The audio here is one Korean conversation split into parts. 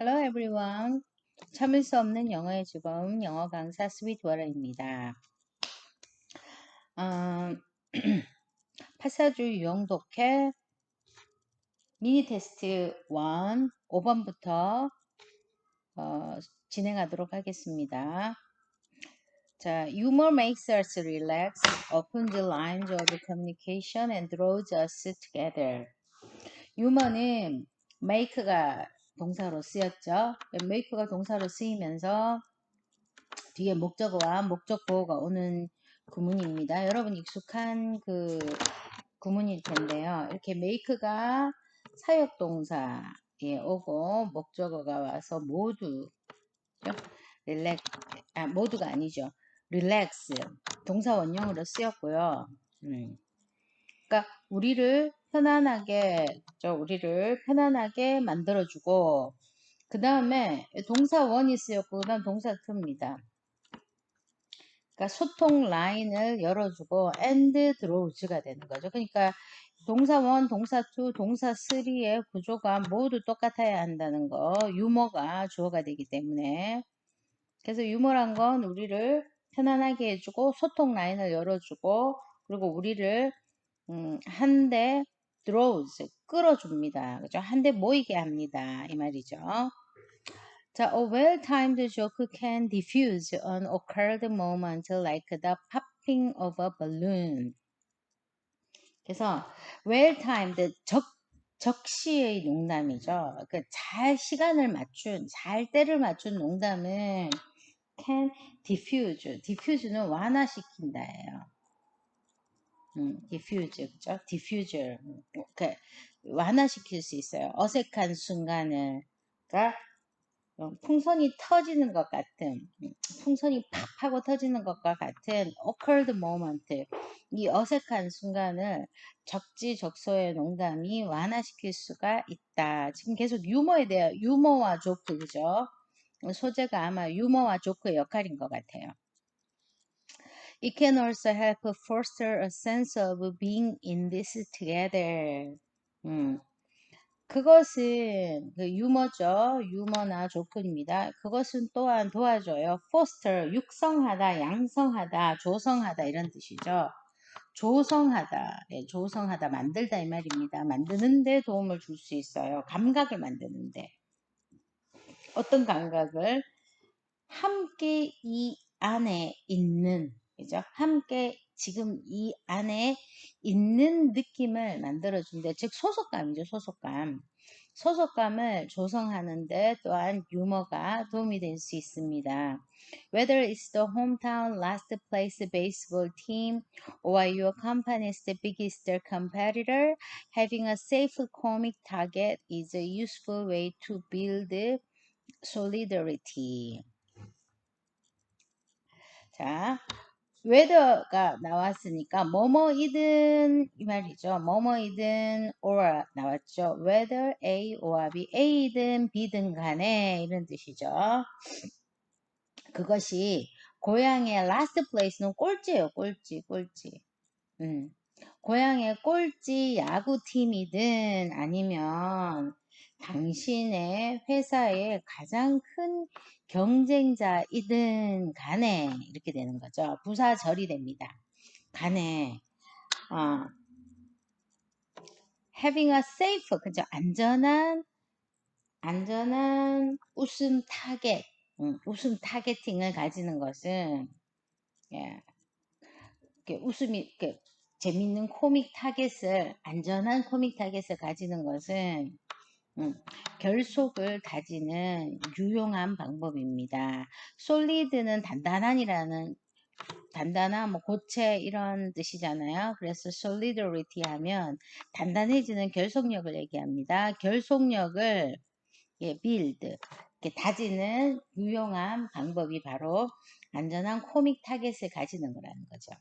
Hello everyone. 참을 수 없는 영어의 즐거움 영어 강사 스윗워러입니다. 파사주 유형 독해 미니 테스트 1 5번부터 진행하도록 하겠습니다. 자, humor makes us relax, opens the lines of communication and draws us together. 유머는 make가 동사로 쓰였죠. make가 동사로 쓰이면서 뒤에 목적어와 목적보호가 오는 구문입니다. 여러분 익숙한 그 구문일 텐데요. 이렇게 make가 사역동사에 오고 목적어가 와서 모두 모두가 아니죠. relax 동사 원형으로 쓰였고요. 그러니까 우리를 편안하게 만들어주고 그 다음에 동사 원이 쓰였고 그 다음 동사 투입니다. 그러니까 소통 라인을 열어주고 and draws가 되는 거죠. 그러니까 동사 1, 동사 2, 동사 3의 구조가 모두 똑같아야 한다는 거. 유머가 주어가 되기 때문에. 그래서 유머란 건 우리를 편안하게 해주고 소통 라인을 열어주고 그리고 우리를 한데 draws 끌어줍니다. 그죠? 한데 모이게 합니다. 이 말이죠. 자, a well-timed joke can diffuse an occurred moment like the popping of a balloon. 그래서 well-timed 적시의 농담이죠. 잘 시간을 맞춘, 잘 때를 맞춘 농담은 can diffuse는 완화시킨다예요. diffuse, 그죠? diffuser. 완화시킬 수 있어요. 어색한 순간을. 그러니까 풍선이 터지는 것 같은, 풍선이 팍 하고 터지는 것과 같은 occurred moment, 이 어색한 순간을 적지적소의 농담이 완화시킬 수가 있다. 지금 계속 유머에 대해 유머와 조크, 그죠? 소재가 아마 유머와 조크의 역할인 것 같아요. It can also help foster a sense of being in this together. 그것은 유머죠. 유머나 조크입니다. 그것은 또한 도와줘요. foster, 육성하다, 양성하다, 조성하다 이런 뜻이죠. 조성하다, 조성하다, 만들다 이 말입니다. 만드는데 도움을 줄 수 있어요. 감각을 만드는데. 어떤 감각을? 함께 이 안에 있는, 그죠? 함께 지금 이 안에 있는 느낌을 만들어준다. 즉 소속감이죠. 소속감을 조성하는데 또한 유머가 도움이 될 수 있습니다. Whether it's the hometown last place baseball team or your company's biggest competitor, having a safe comic target is a useful way to build solidarity. 자, whether가 나왔으니까 뭐뭐이든 이 말이죠. 뭐뭐이든 or 나왔죠. whether A or B, A든 B든 간에 이런 뜻이죠. 그것이 고향의 last place는 꼴찌예요. 꼴찌. 고향의 꼴찌 야구팀이든 아니면 당신의 회사의 가장 큰 경쟁자이든 간에 이렇게 되는 거죠. 부사절이 됩니다. 간에 having a safe, 그죠? 안전한 웃음 타겟, 웃음 타겟팅을 가지는 것은 예, 재밌는 코믹 타겟을 안전한 코믹 타겟을 가지는 것은 결속을 다지는 유용한 방법입니다. solid는 단단한이라는 단단한 고체 이런 뜻이잖아요. 그래서 solidarity 하면 단단해지는 결속력을 얘기합니다. 결속력을 build 다지는 유용한 방법이 바로 안전한 코믹 타겟을 가지는 거라는 거죠.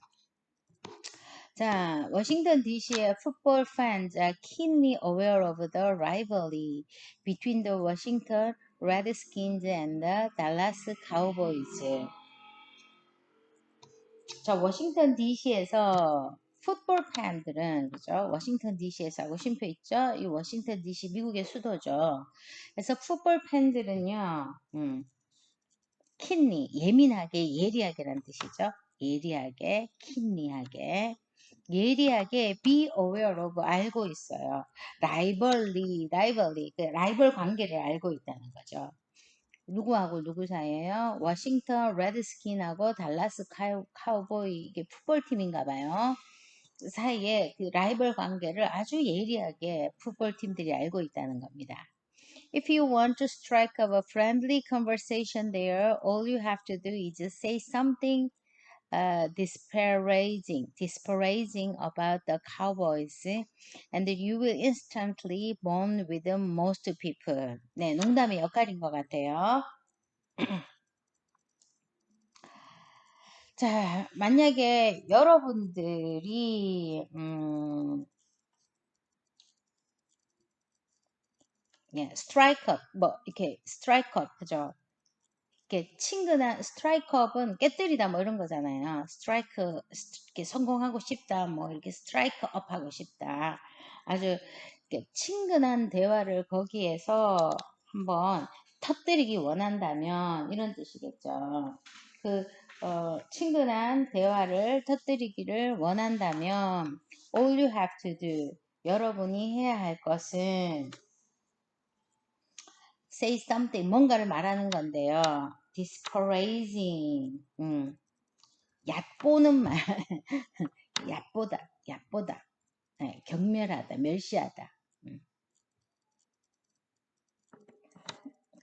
자, 워싱턴 DC의 football fans are keenly aware of the rivalry between the Washington Redskins and the Dallas Cowboys. 자, 워싱턴 DC에서 풋볼 팬들은 그죠? 워싱턴 DC에서 하고 쉼표 있죠? 이 워싱턴 DC 미국의 수도죠. 그래서 풋볼 팬들은요, 킨니 예민하게 예리하게라는 뜻이죠. 예리하게, 킨니하게, 예리하게 be aware of 알고 있어요. 라이벌리 그 라이벌 관계를 알고 있다는 거죠. 누구하고 누구 사이에요? 워싱턴 레드스킨하고 달라스 카우보이 이게 풋볼팀인가 봐요. 사이에 그 라이벌 관계를 아주 예리하게 풋볼팀들이 알고 있다는 겁니다. If you want to strike up a friendly conversation there, all you have to do is just say something disparaging about the Cowboys, and you will instantly bond with the most people. 네, 농담의 역할인 것 같아요. 자, 만약에 여러분들이 스트라이크업 뭐 이렇게 스트라이크업 그죠? 이렇게 친근한 스트라이크업은 깨뜨리다 뭐 이런 거잖아요. 이렇게 성공하고 싶다 뭐 이렇게 스트라이크업 하고 싶다. 아주 이렇게 친근한 대화를 거기에서 한번 터뜨리기 원한다면 이런 뜻이겠죠. 그 친근한 대화를 터뜨리기를 원한다면 all you have to do 여러분이 해야 할 것은 say something 뭔가를 말하는 건데요. disparaging 얕보는 말 얕보다 네, 경멸하다 멸시하다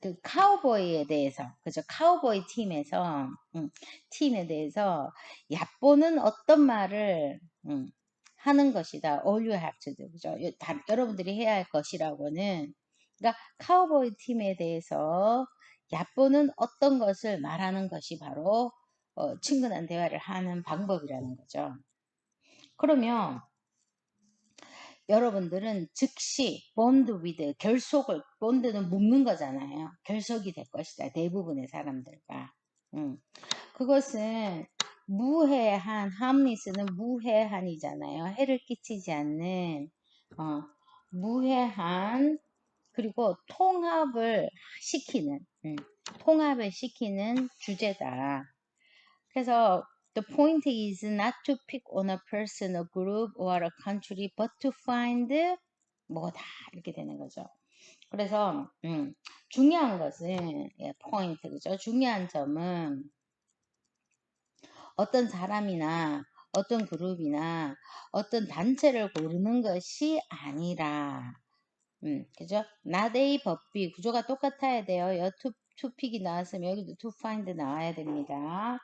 그 카우보이에 대해서 그죠 카우보이 팀에 대해서 얕보는 어떤 말을 하는 것이다 all you have to do 그죠 여러분들이 해야 할 것이라고는 그러니까 카우보이 팀에 대해서 얕보는 어떤 것을 말하는 것이 바로 친근한 대화를 하는 방법이라는 거죠. 그러면 여러분들은 즉시 bond with bond는 묶는 거잖아요. 결속이 될 것이다. 대부분의 사람들과. 그것은 harmless는 무해한이잖아요. 해를 끼치지 않는 무해한 그리고 통합을 시키는 주제다. 그래서 the point is not to pick on a person, a group, or a country, but to find 뭐다 이렇게 되는 거죠. 그래서 중요한 것은 point 그죠? 중요한 점은 어떤 사람이나 어떤 그룹이나 어떤 단체를 고르는 것이 아니라 그죠? not a 법비 구조가 똑같아야 돼요. to pick이 나왔으면 여기도 to find 나와야 됩니다.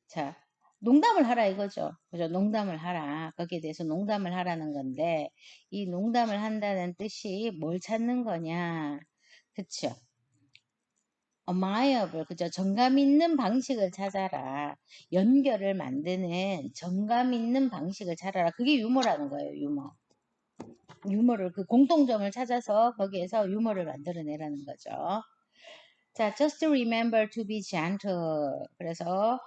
자, 농담을 하라 이거죠. 그죠? 농담을 하라. 거기에 대해서 농담을 하라는 건데, 이 농담을 한다는 뜻이 뭘 찾는 거냐. 그쵸? admirable, 그죠? 정감 있는 방식을 찾아라. 연결을 만드는 정감 있는 방식을 찾아라. 그게 유머라는 거예요, 유머. 유머를, 그 공통점을 찾아서 거기에서 유머를 만들어내라는 거죠. 자, just remember to be gentle. 그래서,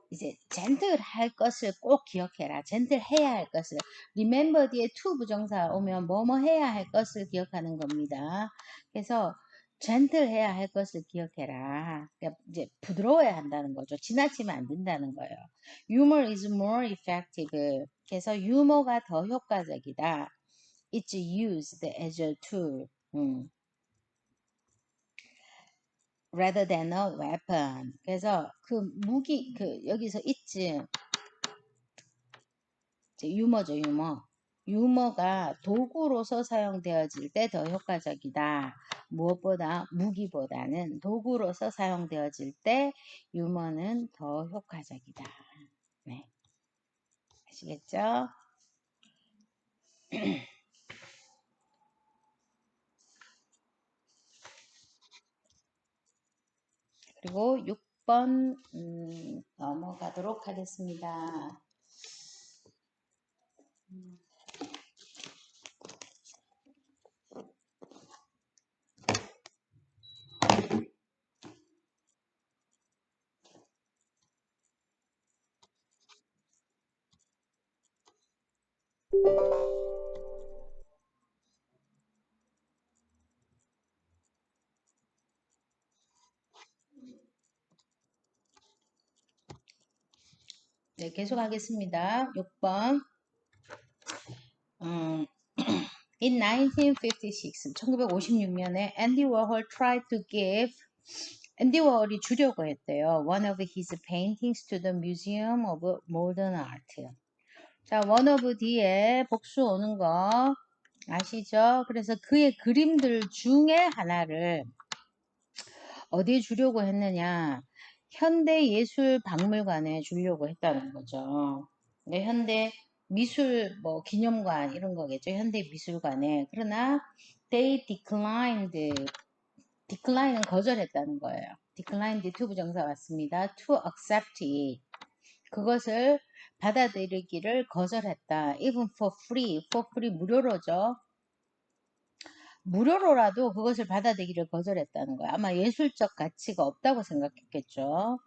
이제 젠틀 할 것을 꼭 기억해라. 젠틀 해야 할 것을. remember 뒤에 to 부정사 오면 뭐뭐 해야 할 것을 기억하는 겁니다. 그래서 젠틀 해야 할 것을 기억해라. 그러니까 이제 부드러워야 한다는 거죠. 지나치면 안 된다는 거예요. Humor is more effective. 그래서 유머가 더 효과적이다. It's used as a tool. rather than a weapon. 그래서 그 무기 여기서 있지 유머죠, 유머. 유머가 도구로서 사용되어질 때 더 효과적이다. 무엇보다 무기보다는 도구로서 사용되어질 때 유머는 더 효과적이다. 네. 아시겠죠? 그리고 6번 넘어가도록 하겠습니다. 네, 계속 하겠습니다. 6번. In 1956, 1956년에 앤디 워홀 tried to give 앤디 워홀이 주려고 했대요. One of his paintings to the Museum of Modern Art. 자, one of 뒤에 복수 오는 거 아시죠? 그래서 그의 그림들 중에 하나를 어디에 주려고 했느냐? 현대예술박물관에 주려고 했다는 거죠. 네, 현대 미술 뭐 기념관 이런 거겠죠. 현대미술관에. 그러나 they decline은 거절했다는 거예요. declined to 부정사 왔습니다. to accept it. 그것을 받아들이기를 거절했다. even for free 무료로죠. 무료로라도 그것을 받아들이기를 거절했다는 거야. 아마 예술적 가치가 없다고 생각했겠죠.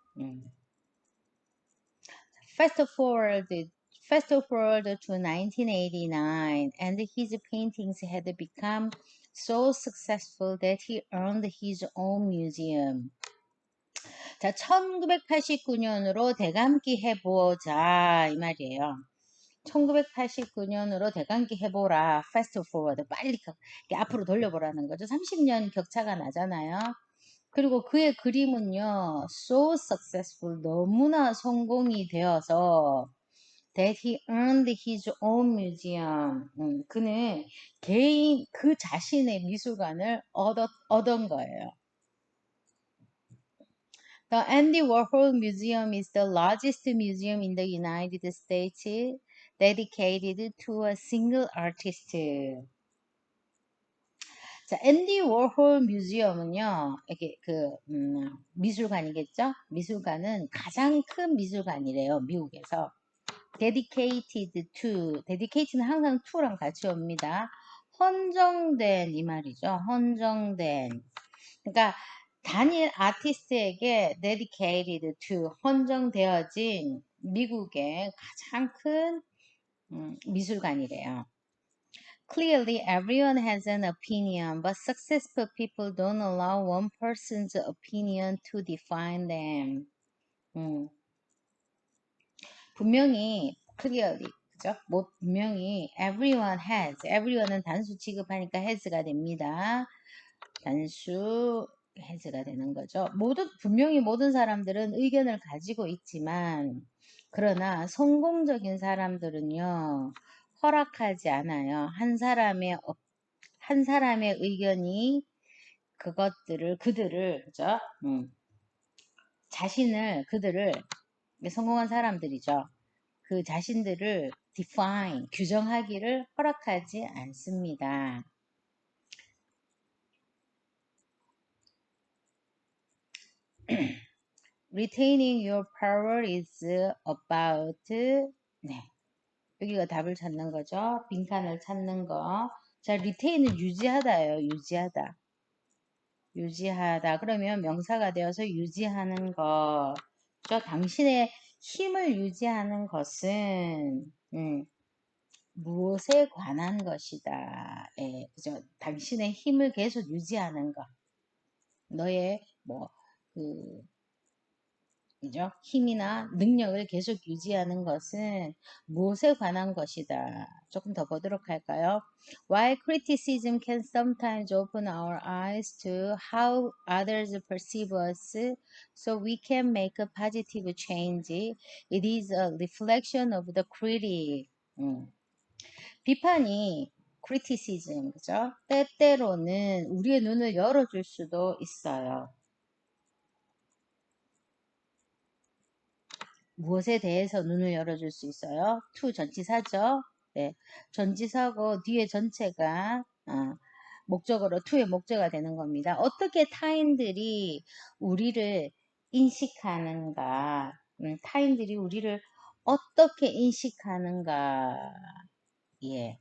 Fast forward, fast forward to 1989, and his paintings had become so successful that he earned his own museum. 자, 1989년으로 대감기 해보자 이 말이에요. 1989년으로 대감기 해보라. fast forward. 빨리 앞으로 돌려보라는 거죠. 30년 격차가 나잖아요. 그리고 그의 그림은요. so successful. 너무나 성공이 되어서 that he earned his own museum. 그는 개인 그 자신의 미술관을 얻은 거예요. The Andy Warhol Museum is the largest museum in the United States dedicated to a single artist. 자, 앤디 워홀 뮤지엄은요, 이게 미술관이겠죠? 미술관은 가장 큰 미술관이래요, 미국에서. dedicated는 항상 to랑 같이 옵니다. 헌정된 이 말이죠. 헌정된. 그러니까 단일 아티스트에게 dedicated to 헌정되어진 미국의 가장 큰 미술관이래요. Clearly, everyone has an opinion, but successful people don't allow one person's opinion to define them. 분명히 clearly, 그죠? 뭐 분명히 everyone은 단수 취급하니까 has가 됩니다. 단수 has가 되는 거죠. 분명히 모든 사람들은 의견을 가지고 있지만, 그러나 성공적인 사람들은요, 허락하지 않아요. 한 사람의 의견이 그들을, 그죠? 그들을, 성공한 사람들이죠. 그 자신들을 define, 규정하기를 허락하지 않습니다. Retaining your power is about, 네. 여기가 답을 찾는 거죠. 빈칸을 찾는 거. 자, retain은 유지하다예요. 유지하다. 그러면 명사가 되어서 유지하는 거. 당신의 힘을 유지하는 것은, 무엇에 관한 것이다. 예, 그죠? 당신의 힘을 계속 유지하는 것. 너의, 그죠? 힘이나 능력을 계속 유지하는 것은 무엇에 관한 것이다. 조금 더 보도록 할까요? While criticism can sometimes open our eyes to how others perceive us, so we can make a positive change, it is a reflection of the critic. 비판이 criticism, 그죠? 때때로는 우리의 눈을 열어줄 수도 있어요. 무엇에 대해서 눈을 열어줄 수 있어요? to 전치사죠. 네, 전치사고 뒤에 전체가 목적어로 to의 목적어가 되는 겁니다. 어떻게 타인들이 우리를 인식하는가? 타인들이 우리를 어떻게 인식하는가? 예.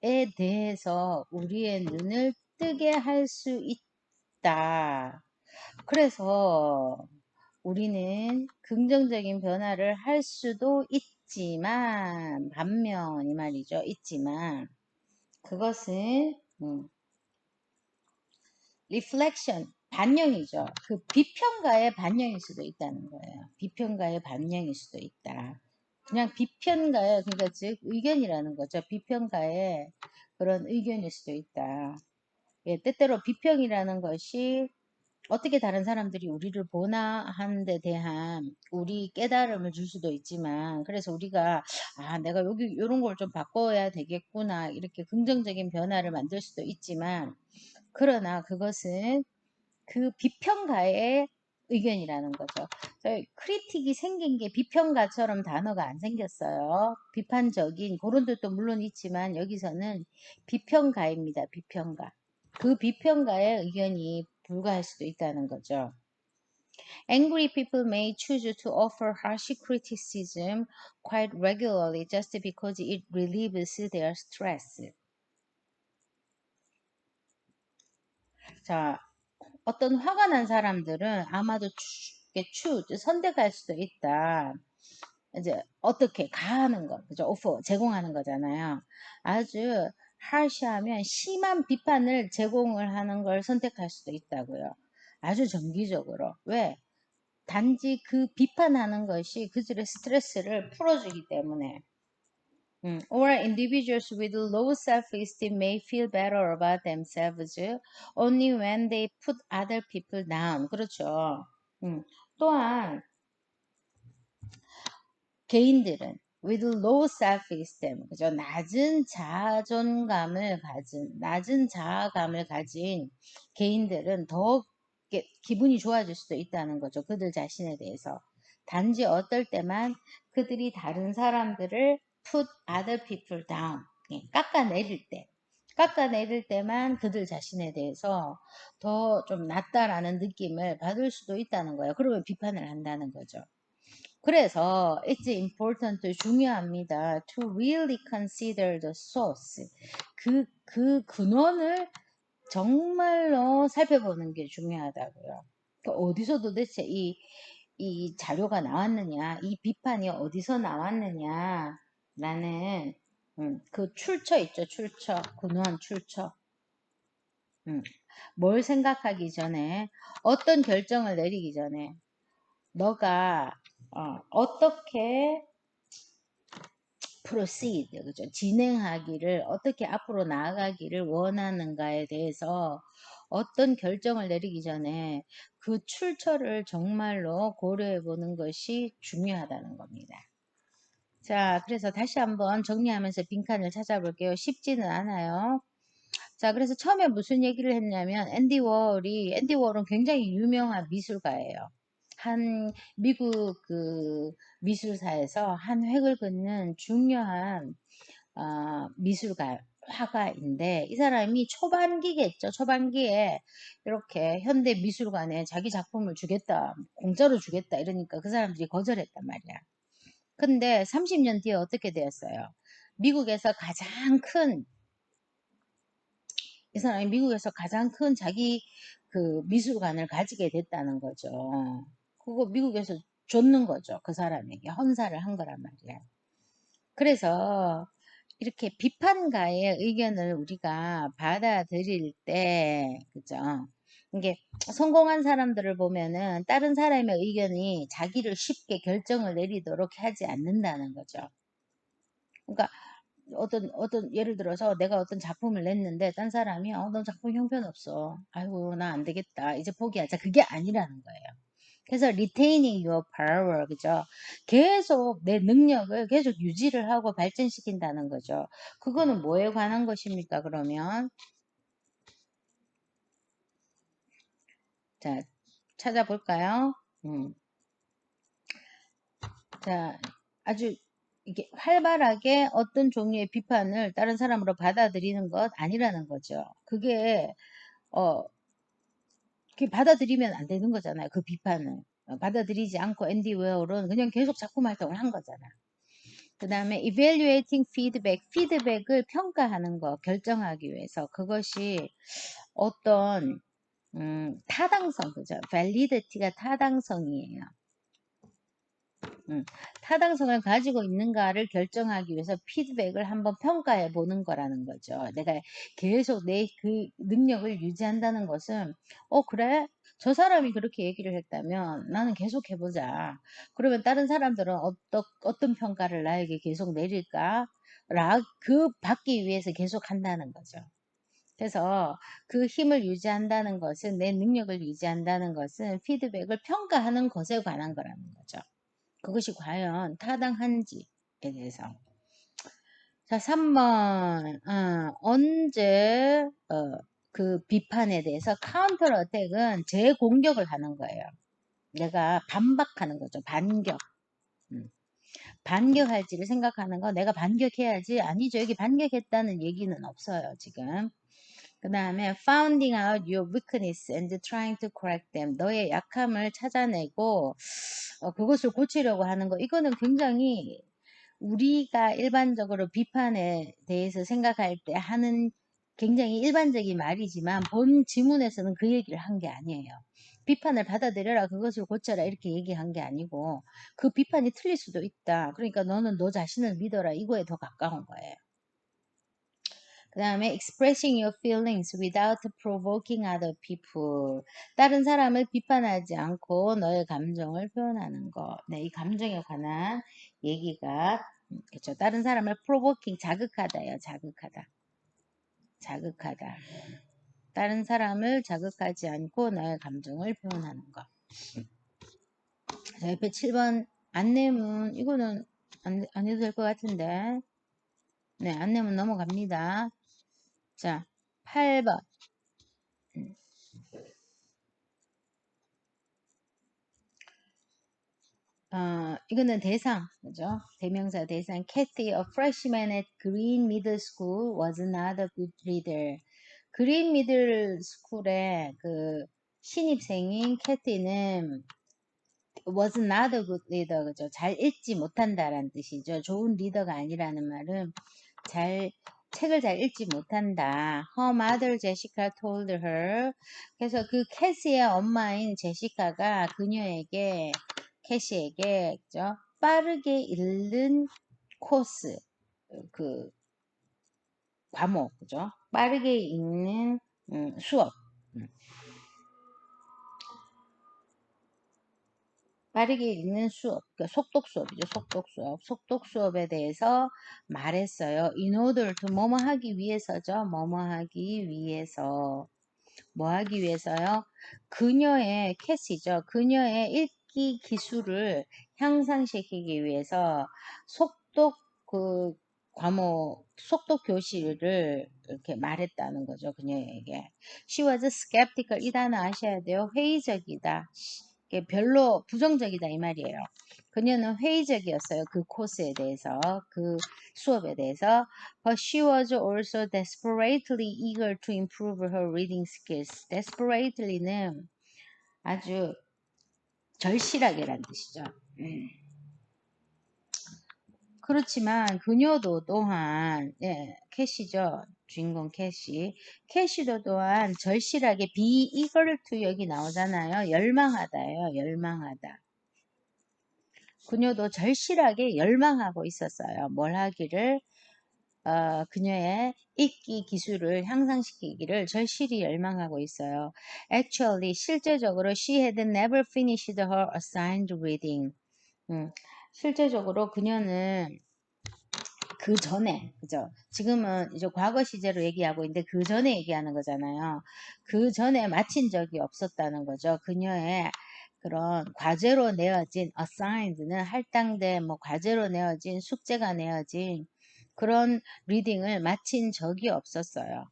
에 대해서 우리의 눈을 뜨게 할 수 있다. 그래서 우리는 긍정적인 변화를 할 수도 있지만, 반면 이 말이죠. 있지만 그것은 reflection, 반영이죠. 그 비평가의 반영일 수도 있다는 거예요. 비평가의 반영일 수도 있다. 그냥 비평가의, 그러니까 즉 의견이라는 거죠. 비평가의 그런 의견일 수도 있다. 예, 때때로 비평이라는 것이 어떻게 다른 사람들이 우리를 보나 하는 데 대한 우리 깨달음을 줄 수도 있지만, 그래서 우리가 내가 여기 요런 걸 좀 바꿔야 되겠구나, 이렇게 긍정적인 변화를 만들 수도 있지만, 그러나 그것은 그 비평가의 의견이라는 거죠. 크리틱이 생긴 게 비평가처럼 단어가 안 생겼어요. 비판적인 그런 것도 물론 있지만 여기서는 비평가입니다. 비평가. 그 비평가의 의견이 불가할 수도 있다는 거죠. Angry people may choose to offer harsh criticism quite regularly just because it relieves their stress. 자, 어떤 화가 난 사람들은 아마도 선택할 수도 있다. 이제 어떻게 가하는 거, 그죠? 오퍼 제공하는 거잖아요. 아주 harsh하면 심한 비판을 제공을 하는 걸 선택할 수도 있다고요. 아주 정기적으로. 왜? 단지 그 비판하는 것이 그들의 스트레스를 풀어주기 때문에. Or individuals with low self-esteem may feel better about themselves only when they put other people down. 그렇죠. 또한 개인들은 with low self-esteem, 그죠? 낮은 자아감을 가진 개인들은 더 기분이 좋아질 수도 있다는 거죠. 그들 자신에 대해서. 단지 어떨 때만 그들이 다른 사람들을 put other people down, 깎아내릴 때만 그들 자신에 대해서 더 좀 낫다라는 느낌을 받을 수도 있다는 거예요. 그러면 비판을 한다는 거죠. 그래서 it's important, 중요합니다. to really consider the source. 그 근원을 정말로 살펴보는 게 중요하다고요. 어디서 도대체 이 자료가 나왔느냐, 이 비판이 어디서 나왔느냐, 라는 그 출처 있죠, 출처, 근원, 출처. 뭘 생각하기 전에, 어떤 결정을 내리기 전에, 너가 어떻게 proceed, 그죠? 진행하기를, 어떻게 앞으로 나아가기를 원하는가에 대해서 어떤 결정을 내리기 전에 그 출처를 정말로 고려해 보는 것이 중요하다는 겁니다. 자, 그래서 다시 한번 정리하면서 빈칸을 찾아볼게요. 쉽지는 않아요. 자, 그래서 처음에 무슨 얘기를 했냐면 앤디 워홀은 굉장히 유명한 미술가예요. 미국 그 미술사에서 한 획을 긋는 중요한 미술가, 화가인데 이 사람이 초반기겠죠. 초반기에 이렇게 현대 미술관에 자기 작품을 주겠다, 공짜로 주겠다 이러니까 그 사람들이 거절했단 말이야. 근데 30년 뒤에 어떻게 되었어요? 미국에서 이 사람이 미국에서 가장 큰 자기 그 미술관을 가지게 됐다는 거죠. 그거 미국에서 줬는 거죠. 그 사람에게 헌사를 한 거란 말이야. 그래서 이렇게 비판가의 의견을 우리가 받아들일 때, 그죠? 이게 성공한 사람들을 보면은 다른 사람의 의견이 자기를 쉽게 결정을 내리도록 하지 않는다는 거죠. 그러니까 예를 들어서 내가 어떤 작품을 냈는데 딴 사람이 너 작품 형편없어. 아이고 나 안 되겠다. 이제 포기하자. 그게 아니라는 거예요. 그래서 retaining your power, 그죠? 계속 내 능력을 계속 유지를 하고 발전시킨다는 거죠. 그거는 뭐에 관한 것입니까? 그러면 자, 찾아볼까요? 자, 아주 이게 활발하게 어떤 종류의 비판을 다른 사람으로 받아들이는 것 아니라는 거죠. 그게 어 그게 받아들이면 안 되는 거잖아요. 그 비판을 받아들이지 않고 앤디 웨어는 그냥 계속 작품 활동을 한 거잖아. 그 다음에 evaluating feedback, 피드백을 평가하는 거, 결정하기 위해서 그것이 어떤 타당성, 그죠? validity가 타당성이에요. 타당성을 가지고 있는가를 결정하기 위해서 피드백을 한번 평가해 보는 거라는 거죠. 내가 계속 내 그 능력을 유지한다는 것은, 그래? 저 사람이 그렇게 얘기를 했다면 나는 계속 해보자. 그러면 다른 사람들은 어떤 평가를 나에게 계속 내릴까? 받기 위해서 계속 한다는 거죠. 그래서 그 힘을 유지한다는 것은, 내 능력을 유지한다는 것은 피드백을 평가하는 것에 관한 거라는 거죠. 그것이 과연 타당한지에 대해서. 자, 3번. 언제 그 비판에 대해서 카운터 어택은 재공격을 하는 거예요. 내가 반박하는 거죠. 반격. 반격할지를 생각하는 거. 내가 반격해야지. 아니죠. 여기 반격했다는 얘기는 없어요. 지금. 그 다음에 finding out your weakness and trying to correct them. 너의 약함을 찾아내고 그것을 고치려고 하는 거. 이거는 굉장히 우리가 일반적으로 비판에 대해서 생각할 때 하는 굉장히 일반적인 말이지만 본 지문에서는 그 얘기를 한 게 아니에요. 비판을 받아들여라, 그것을 고쳐라 이렇게 얘기한 게 아니고 그 비판이 틀릴 수도 있다. 그러니까 너는 너 자신을 믿어라, 이거에 더 가까운 거예요. 그 다음에 expressing your feelings without provoking other people. 다른 사람을 비판하지 않고 너의 감정을 표현하는 거. 네, 이 감정에 관한 얘기가 그렇죠. 다른 사람을 provoking, 자극하다예요. 자극하다. 자극하다. 다른 사람을 자극하지 않고 너의 감정을 표현하는 거. 자, 옆에 7번 안내문. 이거는 안 해도 될 것 같은데. 네, 안내문 넘어갑니다. 자, 8번. 이거는 대상, 그죠? 대명사 대상. Kathy, a freshman at Green Middle School, was not a good reader. 그린 미들 스쿨의 그 신입생인 캐티는 was not a good reader, 그죠? 잘 읽지 못한다라는 뜻이죠. 좋은 리더가 아니라는 말은 책을 잘 읽지 못한다. Her mother Jessica told her. 그래서 그 캐시의 엄마인 제시카가 그녀에게, 캐시에게, 그죠? 빠르게 읽는 코스, 그 과목, 그죠? 빠르게 읽는 수업. 빠르게 읽는 수업, 그러니까 속독 수업이죠. 속독 수업. 속독 수업에 대해서 말했어요. In order to 뭐뭐 하기 위해서죠. 뭐뭐 하기 위해서. 뭐 하기 위해서요? 그녀의 캐시죠. 그녀의 읽기 기술을 향상시키기 위해서 속독 그 과목, 속독 교실을 이렇게 말했다는 거죠. 그녀에게. She was skeptical. 이 단어 아셔야 돼요. 회의적이다. 별로 부정적이다 이 말이에요. 그녀는 회의적이었어요. 그 코스에 대해서, 그 수업에 대해서. But she was also desperately eager to improve her reading skills. desperately는 아주 절실하게란 뜻이죠. 그렇지만 그녀도 또한, 캐시죠. 주인공 캐시. 캐시도 또한 절실하게 be eager to 여기 나오잖아요. 열망하다예요. 열망하다. 그녀도 절실하게 열망하고 있었어요. 뭘 하기를? 그녀의 읽기 기술을 향상시키기를 절실히 열망하고 있어요. Actually, 실제적으로 she had never finished her assigned reading. 실제적으로 그녀는 그 전에, 그죠? 지금은 이제 과거 시제로 얘기하고 있는데 그 전에 얘기하는 거잖아요. 그 전에 마친 적이 없었다는 거죠. 그녀의 그런 과제로 내어진 assigned는 할당된 뭐 과제로 내어진 숙제가 내어진 그런 리딩을 마친 적이 없었어요.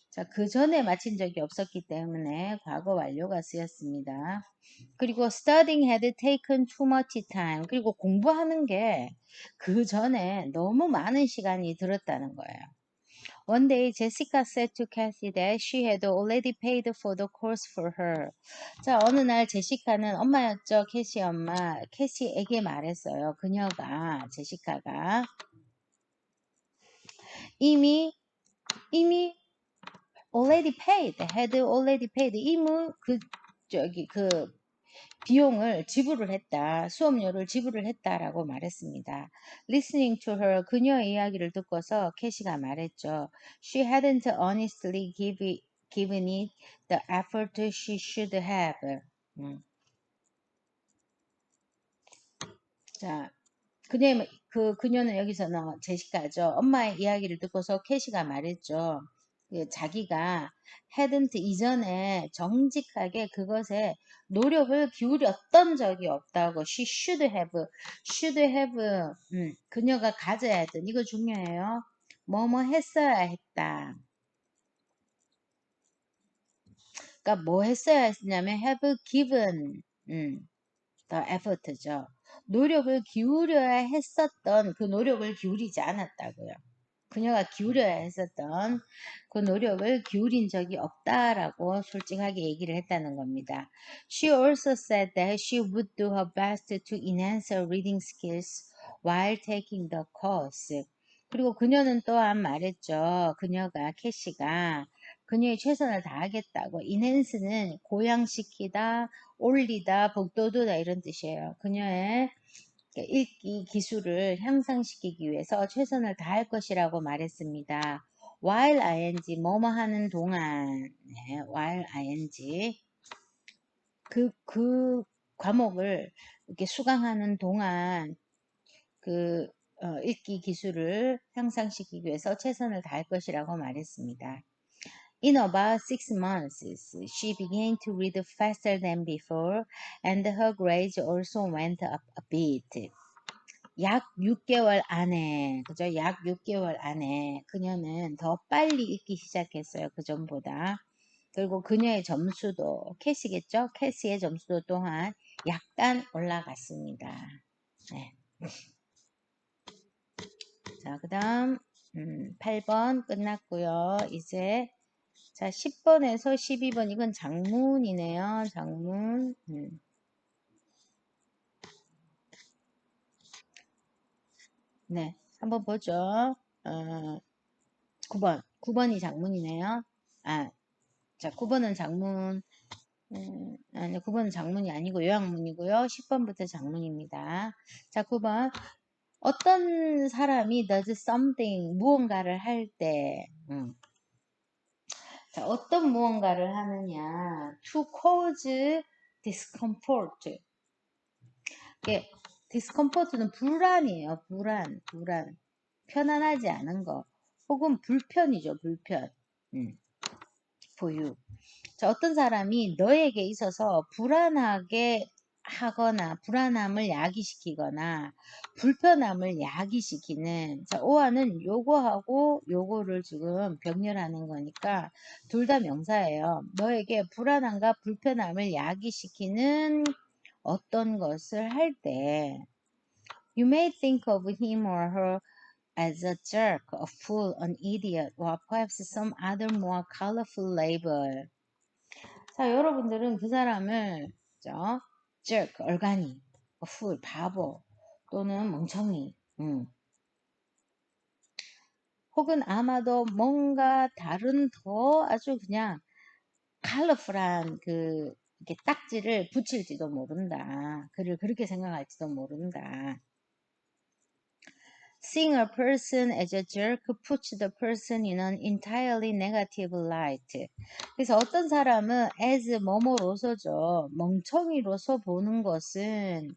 자, 그 전에 마친 적이 없었기 때문에 과거 완료가 쓰였습니다. 그리고 studying had taken too much time. 그리고 공부하는 게 그 전에 너무 많은 시간이 들었다는 거예요. One day, Jessica said to Kathy that she had already paid for the course for her. 자, 어느 날 제시카는 엄마였죠. 캐시 엄마. 캐시에게 말했어요. 그녀가, 제시카가 이미 already paid, had already paid. 이미 저기 비용을 지불을 했다. 수업료를 지불을 했다라고 말했습니다. Listening to her, 그녀의 이야기를 듣고서 캐시가 말했죠. She hadn't honestly given it the effort she should have. 자, 그녀는 여기서는 제시카죠. 엄마의 이야기를 듣고서 캐시가 말했죠. 자기가 hadn't 이전에 정직하게 그것에 노력을 기울였던 적이 없다고. She should have, 그녀가 가져야 했던, 이거 중요해요. 뭐뭐 했어야 했다. 그러니까 뭐 했어야 했냐면 have given, the effort죠. 노력을 기울여야 했었던 그 노력을 기울이지 않았다고요. 그녀가 기울여야 했었던 그 노력을 기울인 적이 없다라고 솔직하게 얘기를 했다는 겁니다. She also said that she would do her best to enhance her reading skills while taking the course. 그리고 그녀는 또한 말했죠. 캐시가 그녀의 최선을 다하겠다고. enhance는 고양시키다, 올리다, 복돋우다 이런 뜻이에요. 그녀의 읽기 기술을 향상시키기 위해서 최선을 다할 것이라고 말했습니다. while ing 뭐뭐 하는 동안 네, while ing 그 과목을 이렇게 수강하는 동안 읽기 기술을 향상시키기 위해서 최선을 다할 것이라고 말했습니다. In about 6 months, she began to read faster than before, and her grades also went up a bit. 약 6개월 안에, 그죠? 약 6개월 안에 그녀는 더 빨리 읽기 시작했어요. 그 전보다. 그리고 그녀의 점수도, 캐시겠죠? 캐시의 점수도 또한 약간 올라갔습니다. 네. 자, 그 다음 8번 끝났고요. 이제 자 10번에서 12번 이건 장문이네요. 장문. 네, 한번 보죠. 9번이 장문이네요. 자 9번은 장문. 아니 9번은 장문이 아니고 요약문이고요. 10번부터 장문입니다. 자 9번 어떤 사람이 does something 무언가를 할 때 자, 어떤 무언가를 하느냐 to cause discomfort. 이게 discomfort는 불안이에요. 불안. 편안하지 않은 거. 혹은 불편이죠. 불편. for you. 자, 어떤 사람이 너에게 있어서 불안하게 하거나 불안함을 야기시키거나 불편함을 야기시키는 자, 오아는 요거하고 요거를 지금 병렬하는 거니까 둘 다 명사예요. 너에게 불안함과 불편함을 야기시키는 어떤 것을 할 때 You may think of him or her as a jerk, a fool, an idiot, or perhaps some other more colorful label. 자, 여러분들은 그 사람을 jerk, 얼간이, a fool, 바보, 또는 멍청이, 혹은 아마도 뭔가 다른 더 아주 그냥 colorful한 이렇게 딱지를 붙일지도 모른다. 그를 그렇게 생각할지도 모른다. Seeing a person as a jerk puts the person in an entirely negative light. 그래서 어떤 사람은 as 뭐뭐로서죠. 멍청이로서 보는 것은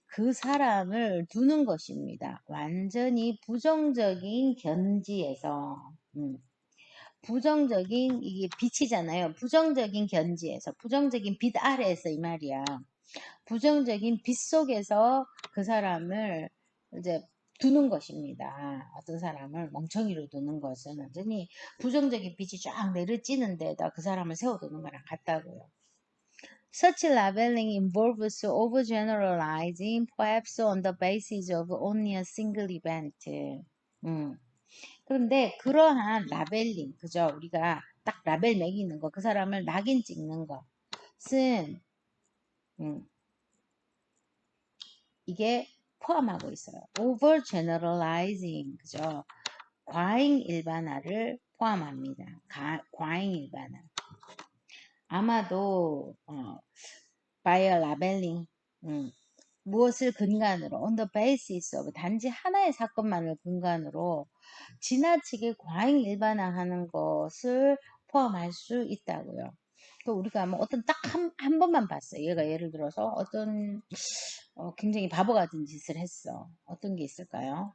그 사람을 두는 것입니다. 완전히 부정적인 견지에서. 부정적인 이게 빛이잖아요. 부정적인 견지에서. 부정적인 빛 아래에서 이 말이야. 부정적인 빛 속에서 그 사람을 이제 두는 것입니다. 어떤 사람을 멍청이로 두는 것은 완전히 부정적인 빛이 쫙 내려지는 데다 그 사람을 세워두는 거랑 같다고요. Such labeling involves overgeneralizing, perhaps on the basis of only a single event. 그런데 그러한 라벨링, 그죠? 우리가 딱 라벨 매기는 거, 그 사람을 낙인 찍는 것은 이게 포함하고 있어요. overgeneralizing, 그죠? 과잉 일반화를 포함합니다. 과잉 일반화. 아마도 by a labeling. 무엇을 근간으로 on the basis of 단지 하나의 사건만을 근간으로 지나치게 과잉 일반화하는 것을 포함할 수 있다고요. 그 우리가 뭐 어떤 딱 한 번만 봤어요. 얘가 예를 들어서 어떤 굉장히 바보 같은 짓을 했어. 어떤 게 있을까요?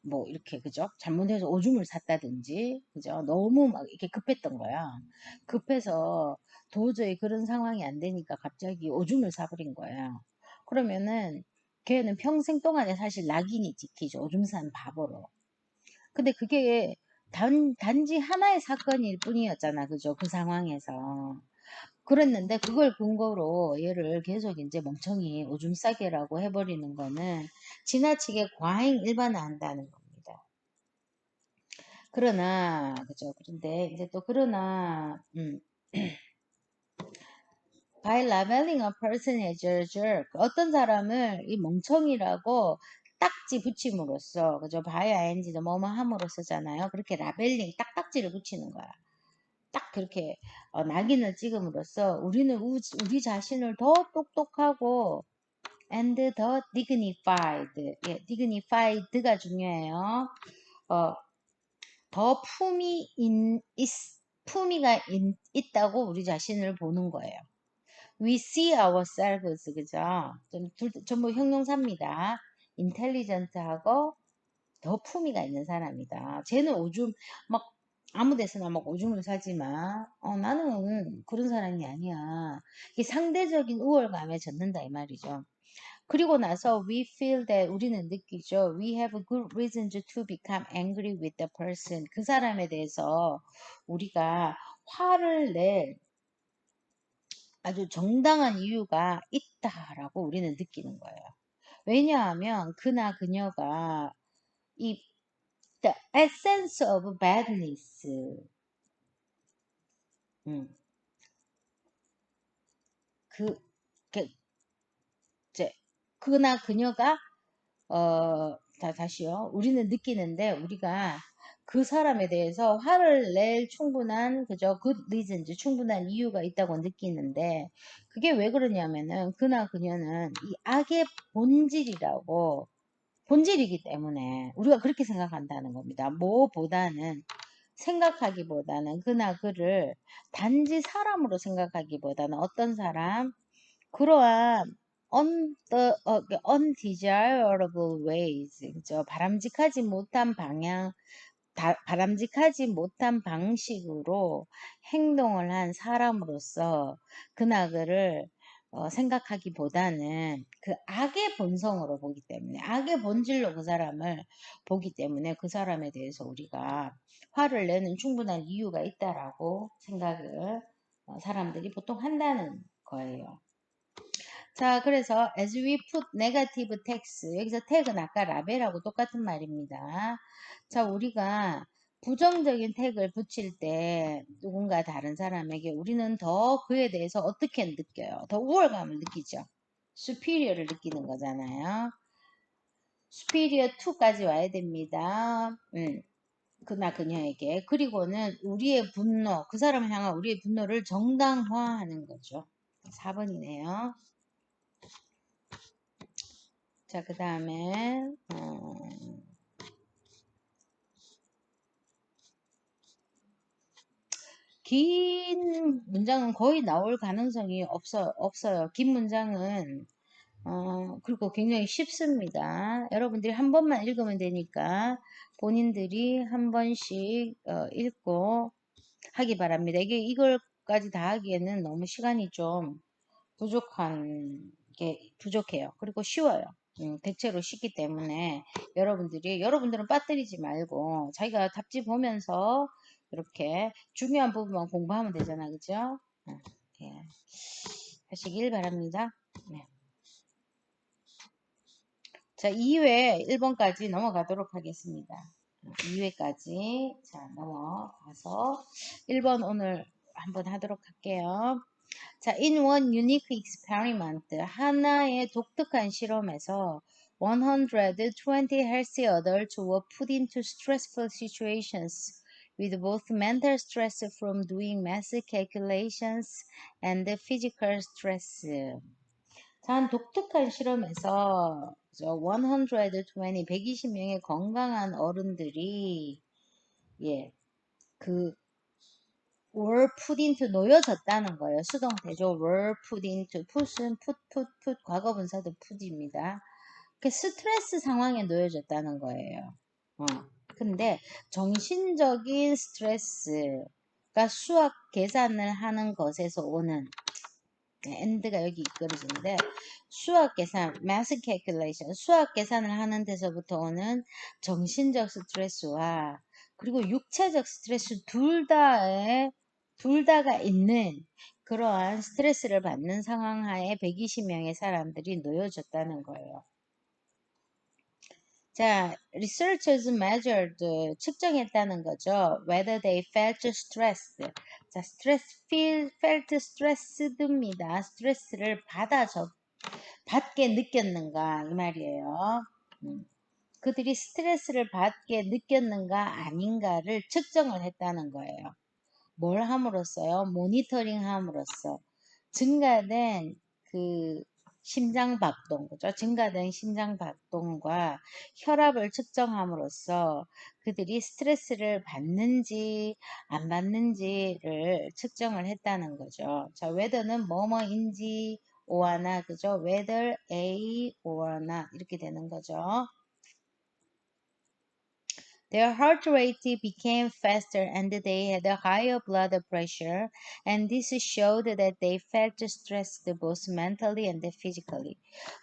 뭐 이렇게 그죠? 잘못해서 오줌을 샀다든지 그죠? 너무 막 이렇게 급했던 거야. 급해서 도저히 그런 상황이 안 되니까 갑자기 오줌을 사버린 거야. 그러면은 걔는 평생 동안에 사실 낙인이 찍히죠. 오줌 산 바보로. 근데 그게 단지 하나의 사건일 뿐이었잖아. 그죠? 그 상황에서. 그랬는데 그걸 근거로 얘를 계속 이제 멍청이 오줌 싸개라고 해버리는 거는 지나치게 과잉 일반화한다는 겁니다. 그러나 그죠? 그런데 이제 또 그러나 by labeling a person as a jerk 어떤 사람을 이 멍청이라고 딱지 붙임으로써 그죠? by ing도 뭐뭐 함으로써잖아요. 그렇게 라벨링 딱딱지를 붙이는 거야. 딱 그렇게 낙인을 찍음으로써 우리는 우리 자신을 더 똑똑하고 and the dignified 예, dignified가 중요해요. 어, 더 품위가 있다고 우리 자신을 보는 거예요. We see ourselves 그죠? 전부 형용사입니다. intelligent하고 더 품위가 있는 사람이다. 쟤는 오줌 막 아무 데서나 막 오줌을 사지만 나는 그런 사람이 아니야. 이게 상대적인 우월감에 젖는다 이 말이죠. 그리고 나서 we feel that 우리는 느끼죠. We have good reasons to become angry with the person. 그 사람에 대해서 우리가 화를 낼 아주 정당한 이유가 있다라고 우리는 느끼는 거예요. 왜냐하면 그나 그녀가 이 the essence of badness 음, 그, 그 이제 그나 그녀가 다시요. 우리는 느끼는데 우리가 그 사람에 대해서 화를 낼 충분한 그저 good reasons 충분한 이유가 있다고 느끼는데 그게 왜 그러냐면은 그나 그녀는 이 악의 본질이라고 본질이기 때문에 우리가 그렇게 생각한다는 겁니다. 뭐보다는 생각하기보다는 그나 그를 단지 사람으로 생각하기보다는 어떤 사람 그러한 undesirable ways, 그죠? 바람직하지 못한 방식으로 행동을 한 사람으로서 그나그를 생각하기보다는 그 악의 본성으로 보기 때문에 악의 본질로 그 사람을 보기 때문에 그 사람에 대해서 우리가 화를 내는 충분한 이유가 있다라고 생각을 사람들이 보통 한다는 거예요. 자, 그래서 as we put negative text 여기서 tag은 아까 라벨하고 똑같은 말입니다. 자, 우리가 부정적인 태그를 붙일 때 누군가 다른 사람에게 우리는 더 그에 대해서 어떻게 느껴요? 더 우월감을 느끼죠. superior를 느끼는 거잖아요. superior to까지 와야 됩니다. 그나 그녀에게. 그리고는 우리의 분노, 그 사람을 향한 우리의 분노를 정당화하는 거죠. 4번이네요. 자, 그 다음에 긴 문장은 거의 나올 가능성이 없어요. 긴 문장은 그리고 굉장히 쉽습니다. 여러분들이 한 번만 읽으면 되니까 본인들이 한 번씩 읽고 하기 바랍니다. 이걸까지 다 하기에는 너무 시간이 좀 부족해요. 그리고 쉬워요. 대체로 쉽기 때문에 여러분들은 빠뜨리지 말고 자기가 답지 보면서 이렇게 중요한 부분만 공부하면 되잖아. 그죠? 예. 하시길 바랍니다. 네. 자, 2회 1번까지 넘어가도록 하겠습니다. 2회까지 자 넘어가서 1번 오늘 한번 하도록 할게요. 자, in one unique experiment, 하나의 독특한 실험에서 120 healthy adults were put into stressful situations. with both mental stress from doing math calculations and physical stress. 단 독특한 실험에서 120명의 건강한 어른들이 were put into 놓여졌다는 거예요. 수동태죠. were put into put은 put 과거분사도 put입니다. 스트레스 상황에 놓여졌다는 거예요. 근데 정신적인 스트레스가 수학 계산을 하는 것에서 오는 and가 여기 이끌어지는데 수학 계산, math calculation, 수학 계산을 하는 데서부터 오는 정신적 스트레스와 그리고 육체적 스트레스 둘 다가 있는 그러한 스트레스를 받는 상황 하에 120명의 사람들이 놓여졌다는 거예요. 자, researchers measured, 측정했다는 거죠. Whether they felt stressed. 자, felt stressed입니다. 스트레스를 받게 느꼈는가, 이 말이에요. 그들이 스트레스를 받게 느꼈는가, 아닌가를 측정을 했다는 거예요. 뭘 함으로써요? 모니터링 함으로써. 증가된 심장박동, 그죠? 증가된 심장박동과 혈압을 측정함으로써 그들이 스트레스를 받는지 안 받는지를 측정을 했다는 거죠. 자, whether는 뭐뭐인지 오하나, 그죠? whether A or not 이렇게 되는 거죠. Their heart rate became faster and they had a higher blood pressure, and this showed that they felt stressed both mentally and physically.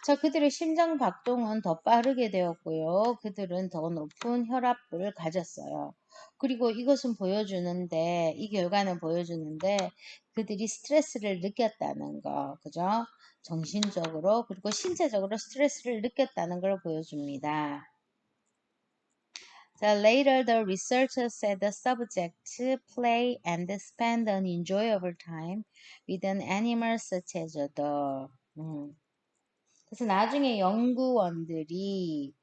자, 그들의 심장 박동은 더 빠르게 되었고요. 그들은 더 높은 혈압을 가졌어요. 그리고 이것은 보여주는데, 이 결과는 보여주는데, 그들이 스트레스를 느꼈다는 거, 그죠? 정신적으로, 그리고 신체적으로 스트레스를 느꼈다는 걸 보여줍니다. So later, the researchers said the subjects play and spend an enjoyable time with an animal such as a dog. 그래서 나중에 연구원들이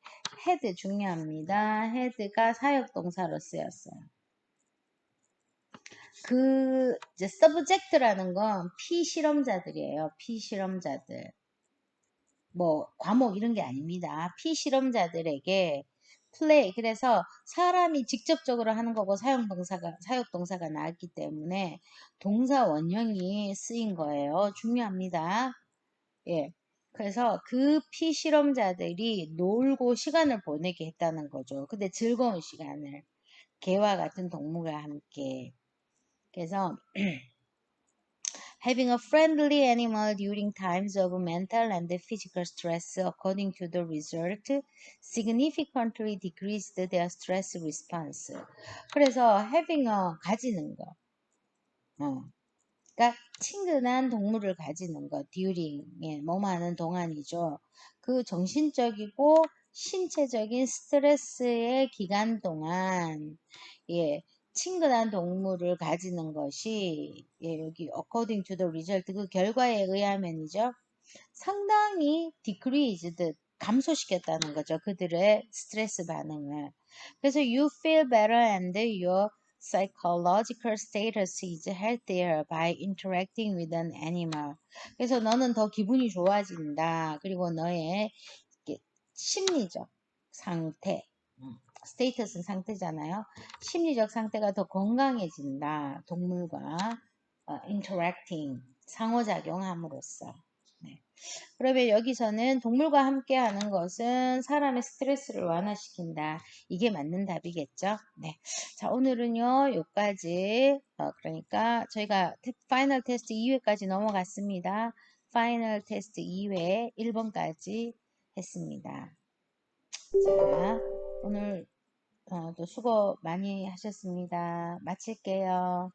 had 중요합니다. had가 사역동사로 쓰였어요. 이제 subject라는 건 피실험자들이에요. 피실험자들. 뭐 과목 이런 게 아닙니다. 피실험자들에게 플레이 그래서 사람이 직접적으로 하는 거고 사역동사가 나왔기 때문에 동사 원형이 쓰인 거예요. 중요합니다. 예. 그래서 그 피실험자들이 놀고 시간을 보내게 했다는 거죠. 근데 즐거운 시간을 개와 같은 동물과 함께. 그래서 having a friendly animal during times of mental and physical stress, according to the result, significantly decreased their stress response. 그래서 가지는 거. 그러니까 친근한 동물을 가지는 것, during, 뭐뭐 하는 동안이죠. 그 정신적이고 신체적인 스트레스의 기간 동안, 친근한 동물을 가지는 것이, 여기 according to the result, 그 결과에 의하면이죠. 상당히 decreased, 감소시켰다는 거죠. 그들의 스트레스 반응을. 그래서 you feel better and your psychological status is healthier by interacting with an animal. 그래서 너는 더 기분이 좋아진다. 그리고 너의 심리적 상태, 스테이터스는 상태잖아요. 심리적 상태가 더 건강해진다. 동물과 interacting, 상호작용함으로써. 네. 그러면 여기서는 동물과 함께 하는 것은 사람의 스트레스를 완화시킨다. 이게 맞는 답이겠죠? 네. 자, 오늘은요, 요까지, 그러니까 저희가 파이널 테스트 2회까지 넘어갔습니다. 파이널 테스트 2회 1번까지 했습니다. 자, 오늘 또 수고 많이 하셨습니다. 마칠게요.